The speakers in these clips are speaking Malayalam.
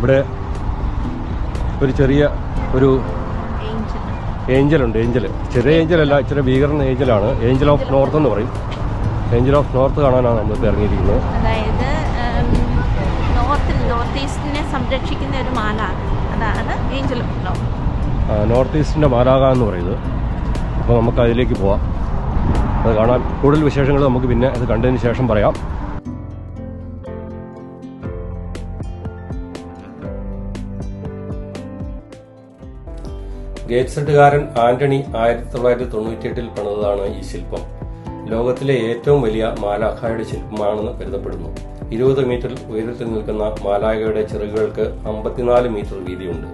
ഇവിടെ ഒരു ചെറിയ ഒരു ഏഞ്ചലുണ്ട്. ചെറിയ ഏഞ്ചലല്ല, ഇച്ചിരി ഭീകരൻ ഏഞ്ചലാണ്. ഏഞ്ചൽ ഓഫ് നോർത്ത് എന്ന് പറയും. ഏഞ്ചൽ ഓഫ് നോർത്ത് കാണാനാണ് നമ്മളിപ്പോൾ ഇറങ്ങിയിരിക്കുന്നത്. അതായത് നോർത്ത് ഈസ്റ്റിനെ സംരക്ഷിക്കുന്ന ഒരു മാലാഖ, അതാണ് ഏഞ്ചൽ ഓഫ് നോർത്ത്. നോർത്ത് ഈസ്റ്റിൻ്റെ മാലാഖ എന്ന് പറയുന്നത്. അപ്പോൾ നമുക്ക് അതിലേക്ക് പോവാം. അത് കാണാൻ കൂടുതൽ വിശേഷങ്ങൾ നമുക്ക് പിന്നെ അത് കണ്ടതിന് ശേഷം പറയാം. ഗേറ്റ്സെട്ടുകാരൻ ആന്റണി 1998 പണിതതാണ് ഈ ശില്പം. ലോകത്തിലെ ഏറ്റവും വലിയ മാലാഖയുടെ ശില്പമാണെന്ന് കരുതപ്പെടുന്നു. 20 മീറ്റർ ഉയരത്തിൽ നിൽക്കുന്ന മാലാഖയുടെ ചിറകുകൾക്ക് 54 മീറ്റർ വീതിയുണ്ട്.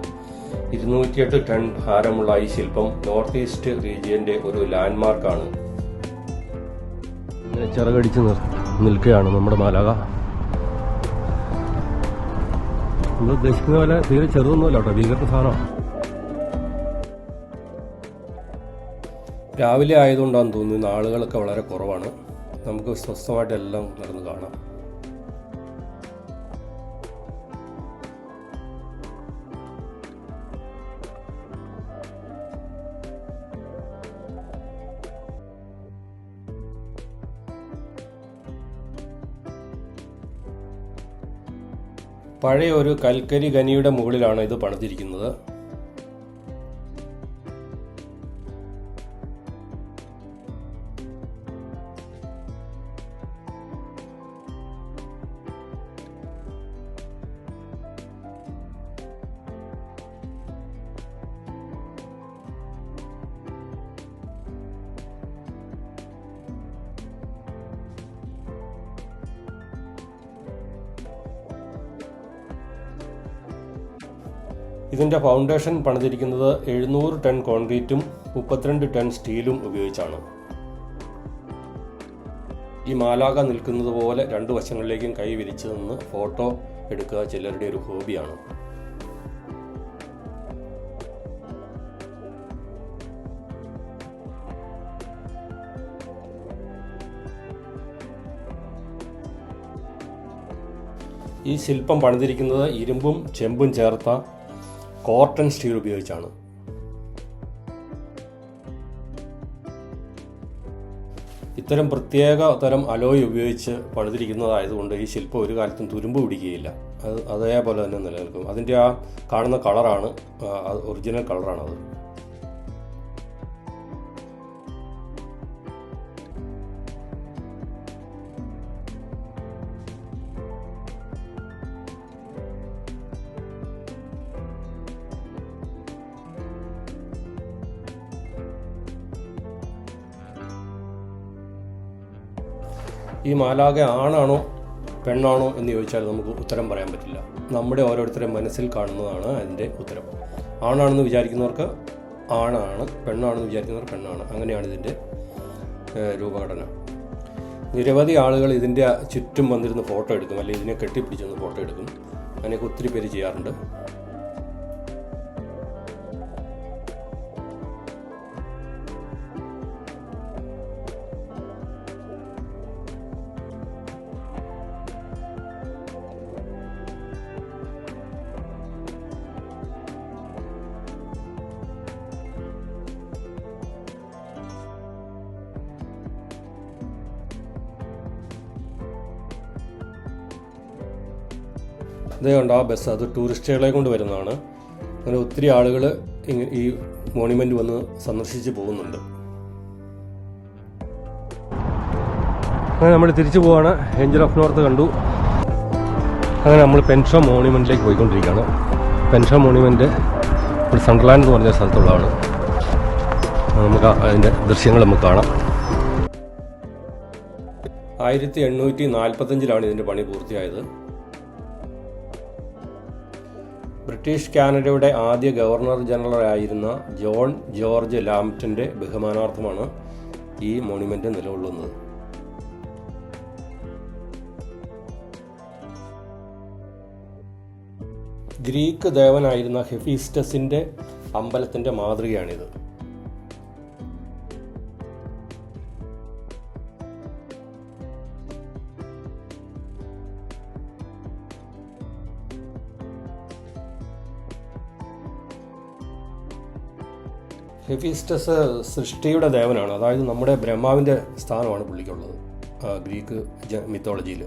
208 ടൺ ഭാരമുള്ള ഈ ശില്പം നോർത്ത് ഈസ്റ്റ് റീജിയന്റെ ഒരു ലാൻഡ്മാർക്കാണ്. ഇങ്ങനെ ചിറകടിച്ച് നിൽക്കുകയാണ് നമ്മുടെ മാലാഖ. നമ്മൾ ഉദ്ദേശിക്കുന്ന പോലെ തീരെ ചെറുതൊന്നുമല്ല കേട്ടോ, ഭീകര സാധനമാണ്. രാവിലെ ആയതുകൊണ്ടാണെന്ന് തോന്നുന്നു ആളുകളൊക്കെ വളരെ കുറവാണ്. നമുക്ക് സ്വസ്ഥമായിട്ട് എല്ലാം നടന്ന് കാണാം. പഴയ ഒരു കൽക്കരി ഖനിയുടെ മുകളിലാണ് ഇത് പണിതിരിക്കുന്നത്. ഇതിൻ്റെ ഫൗണ്ടേഷൻ പണിതിരിക്കുന്നത് 700 ടൺ കോൺക്രീറ്റും 32 ടൺ സ്റ്റീലും ഉപയോഗിച്ചാണ്. ഈ മാലാഖ നിൽക്കുന്നത് പോലെ രണ്ടു വശങ്ങളിലേക്കും കൈ വിരിച്ചു നിന്ന് ഫോട്ടോ എടുക്കുക ചിലരുടെ ഒരു ഹോബിയാണ്. ഈ ശില്പം പണിതിരിക്കുന്നത് ഇരുമ്പും ചെമ്പും ചേർത്ത കോർട്ടൺ സ്റ്റീൽ ഉപയോഗിച്ചാണ്. ഇത്തരം പ്രത്യേക തരം അലോയ് ഉപയോഗിച്ച് പണിതിരിക്കുന്നതായതുകൊണ്ട് ഈ ശില്പം ഒരു കാലത്തും തുരുമ്പ് പിടിക്കുകയില്ല. അത് അതേപോലെ തന്നെ നിലനിൽക്കും. അതിൻ്റെ ആ കാണുന്ന കളറാണ് ഒറിജിനൽ കളറാണത്. ഈ മാലാഖ ആണാണോ പെണ്ണാണോ എന്ന് ചോദിച്ചാൽ നമുക്ക് ഉത്തരം പറയാൻ പറ്റില്ല. നമ്മുടെ ഓരോരുത്തരുടെ മനസ്സിൽ കാണുന്നതാണ് അതിൻ്റെ ഉത്തരം. ആണാണെന്ന് വിചാരിക്കുന്നവർക്ക് ആണാണ്, പെണ്ണാണെന്ന് വിചാരിക്കുന്നവർ പെണ്ണാണ്. അങ്ങനെയാണ് ഇതിൻ്റെ രൂപഘടന. നിരവധി ആളുകൾ ഇതിൻ്റെ ചുറ്റും വന്നിരുന്ന് ഫോട്ടോ എടുക്കും, അല്ലെങ്കിൽ ഇതിനെ കെട്ടിപ്പിടിച്ചൊന്ന് ഫോട്ടോ എടുക്കും. അതിനൊക്കെ ഒത്തിരി പേര് ചെയ്യാറുണ്ട്. ഇതുകൊണ്ട് ആ ബസ് അത് ടൂറിസ്റ്റുകളെ കൊണ്ട് വരുന്നതാണ്. അങ്ങനെ ഒത്തിരി ആളുകൾ ഈ മോണുമെൻ്റ് വന്ന് സന്ദർശിച്ച് പോകുന്നുണ്ട്. അങ്ങനെ നമ്മൾ തിരിച്ചു പോവാണ്. ഏഞ്ചൽ ഓഫ് നോർത്ത് കണ്ടു. അങ്ങനെ നമ്മൾ പെൻഷോ മോണുമെൻറ്റിലേക്ക് പോയിക്കൊണ്ടിരിക്കുകയാണ്. പെൻഷോ മോണുമെൻറ്റ് ഒരു സണ്ടർലാൻഡ് എന്ന് പറഞ്ഞ സ്ഥലത്തുള്ളതാണ്. നമുക്ക് അതിൻ്റെ ദൃശ്യങ്ങൾ നമുക്ക് കാണാം. 1845 ഇതിൻ്റെ പണി പൂർത്തിയായത്. ബ്രിട്ടീഷ് കാനഡയുടെ ആദ്യ ഗവർണർ ജനറലായിരുന്ന ജോൺ ജോർജ് ലാംപ്ടന്റെ ബഹുമാനാർത്ഥമാണ് ഈ മോണുമെന്റ് നിലകൊള്ളുന്നത്. ഗ്രീക്ക് ദേവനായിരുന്ന ഹെഫീസ്റ്റസിന്റെ അമ്പലത്തിന്റെ മാതൃകയാണിത്. ഹെഫീസ്റ്റസ് സൃഷ്ടിയുടെ ദേവനാണ്. അതായത് നമ്മുടെ ബ്രഹ്മാവിൻ്റെ സ്ഥാനമാണ് പുള്ളിക്കുള്ളത് ഗ്രീക്ക് മിത്തോളജിയിൽ.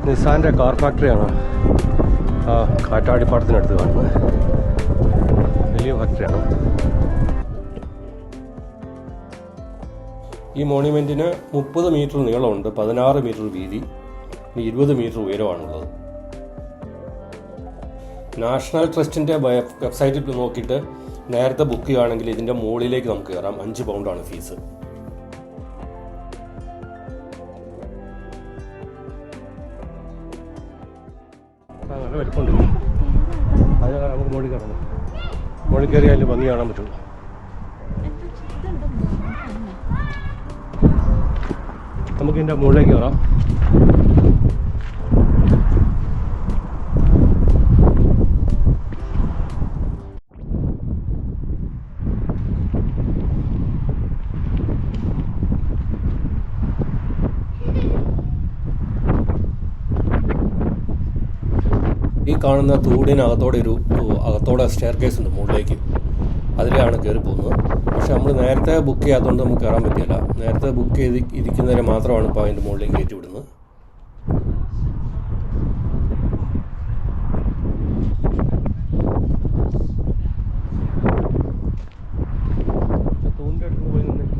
നിസാൻ്റെ കാർ ഫാക്ടറിയാണ് ആ കാറ്റാടിപ്പാടത്തിനടുത്ത് കാണുന്നത്. വലിയ ഫാക്ടറിയാണ്. ഈ മോണ്യുമെൻറ്റിന് 30 മീറ്റർ നീളമുണ്ട്, 16 മീറ്റർ വീതി, 20 മീറ്റർ ഉയരമാണുള്ളത്. നാഷണൽ ട്രസ്റ്റിൻ്റെ വെബ്സൈറ്റിൽ നോക്കിയിട്ട് നേരത്തെ ബുക്ക് ചെയ്യുകയാണെങ്കിൽ ഇതിൻ്റെ മുകളിലേക്ക് നമുക്ക് കയറാം. 5 പൗണ്ടാണ് ഫീസ്. നല്ല വലിപ്പമുണ്ട്. അത് നമുക്ക് മുകളിൽ കയറണം. മുകളിൽ കയറി അതിൻ്റെ ഭംഗി കാണാൻ പറ്റുള്ളൂ. നമുക്ക് ഇതിൻ്റെ മുകളിലേക്ക് കയറാം. ഈ കാണുന്ന അകത്തോടെ സ്റ്റെയർ കേസ് ഉണ്ട് മുകളിലേക്ക്. അതിലാണ് കയറി പോകുന്നത്. പക്ഷെ നമ്മൾ നേരത്തെ ബുക്ക് ചെയ്യാത്തതുകൊണ്ട് നമുക്ക് കയറാൻ പറ്റില്ല. നേരത്തെ ബുക്ക് ഇരിക്കുന്നവരെ മാത്രമാണ് ഇപ്പോൾ അതിൻ്റെ മുകളിലേക്ക് കയറ്റി വിടുന്നത്. തൂണിൻ്റെ അടുത്ത് പോയി നിന്ന്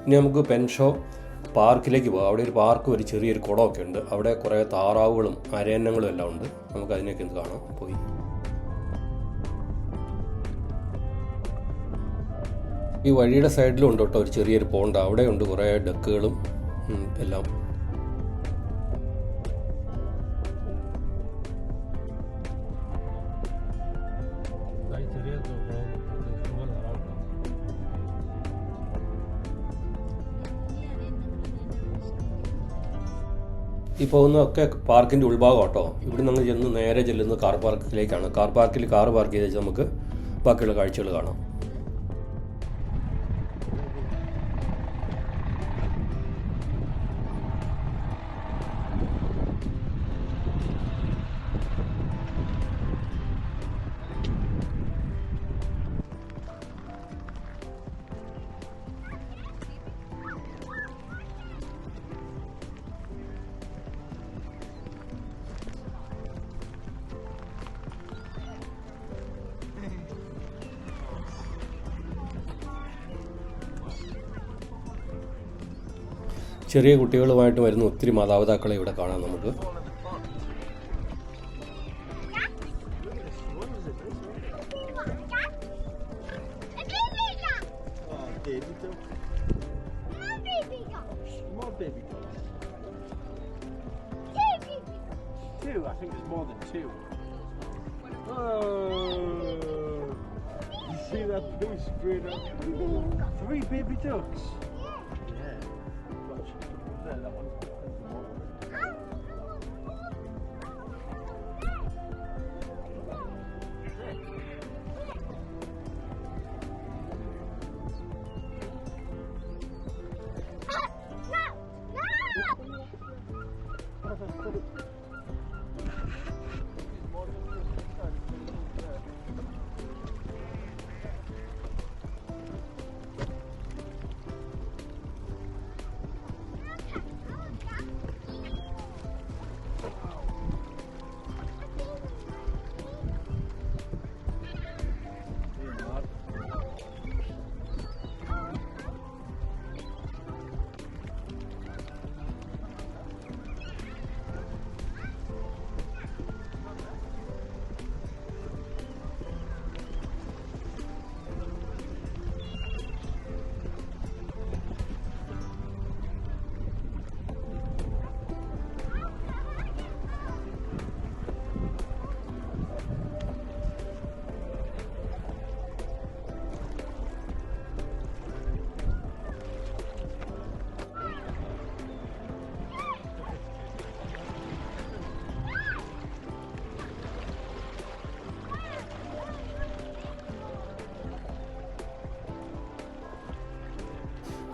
ഇനി നമുക്ക് പെൻഷോ പാർക്കിലേക്ക് പോകാം. അവിടെ ഒരു ചെറിയൊരു കുളമൊക്കെ ഉണ്ട്. അവിടെ കുറേ താറാവുകളും അരയന്നങ്ങളും എല്ലാം ഉണ്ട്. നമുക്ക് അതിനൊക്കെ ഒന്ന് കാണാം. പോയി ഈ വഴിയുടെ സൈഡിലും ഉണ്ട് കേട്ടോ ഒരു ചെറിയൊരു പോണ്ട്. അവിടെയുണ്ട് കുറേ ഡക്കുകളും എല്ലാം. ഈ പോകുന്നതൊക്കെ പാർക്കിൻ്റെ ഉൾഭാഗം കേട്ടോ. ഇവിടെ നമ്മൾ നേരെ ചെല്ലുന്നത് കാർ പാർക്കിലേക്കാണ്. കാർ പാർക്കിൽ കാർ പാർക്ക് ചെയ്ത് വെച്ചാൽ നമുക്ക് ബാക്കിയുള്ള കാഴ്ചകൾ കാണാം. ചെറിയ കുട്ടികളുമായിട്ട് വരുന്ന ഒത്തിരി മാതാപിതാക്കളെ ഇവിടെ കാണാം നമുക്ക്.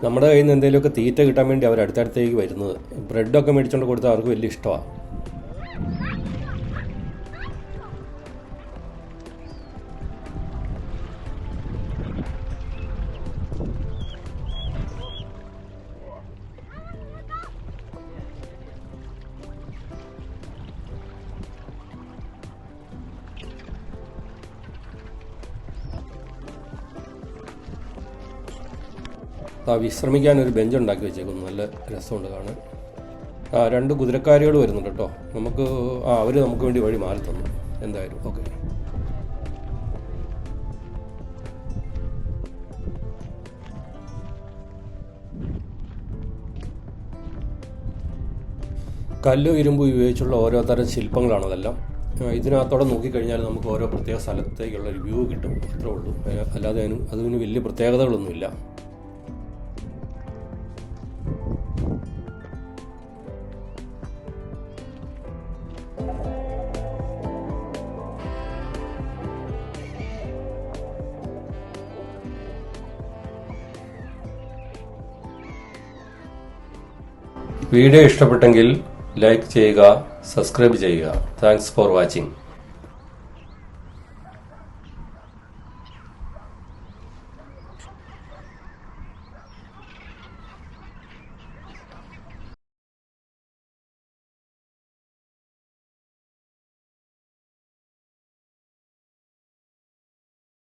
നമ്മുടെ കയ്യിൽ നിന്ന് എന്തെങ്കിലുമൊക്കെ തീറ്റ കിട്ടാൻ വേണ്ടി അവർ അടുത്തടുത്തേക്ക് വരുന്നത്. ബ്രെഡൊക്കെ മേടിച്ചുകൊണ്ട് കൊടുത്താൽ അവർക്ക് വലിയ ഇഷ്ടമാണ്. വിശ്രമിക്കാനൊരു ബെഞ്ച് ഉണ്ടാക്കി വെച്ചേക്കുന്നു. നല്ല രസമുണ്ട് കാണാൻ. 2 കുതിരക്കാരികൾ വരുന്നുണ്ട് കേട്ടോ. അവർ നമുക്ക് വേണ്ടി വഴി മാറി തന്നു. എന്തായാലും ഓക്കെ. കല്ലും ഇരുമ്പും ഉപയോഗിച്ചുള്ള ഓരോ തരം ശില്പങ്ങളാണ് അതെല്ലാം. ഇതിനകത്തോടെ നോക്കിക്കഴിഞ്ഞാൽ നമുക്ക് ഓരോ പ്രത്യേക സ്ഥലത്തേക്കുള്ള ഒരു വ്യൂ കിട്ടും. അത്രേ ഉള്ളൂ. അല്ലാതെ അതിന് വലിയ പ്രത്യേകതകളൊന്നുമില്ല. വീഡിയോ ഇഷ്ടപ്പെട്ടെങ്കിൽ ലൈക്ക് ചെയ്യുക, സബ്സ്ക്രൈബ് ചെയ്യുക. Thanks for watching.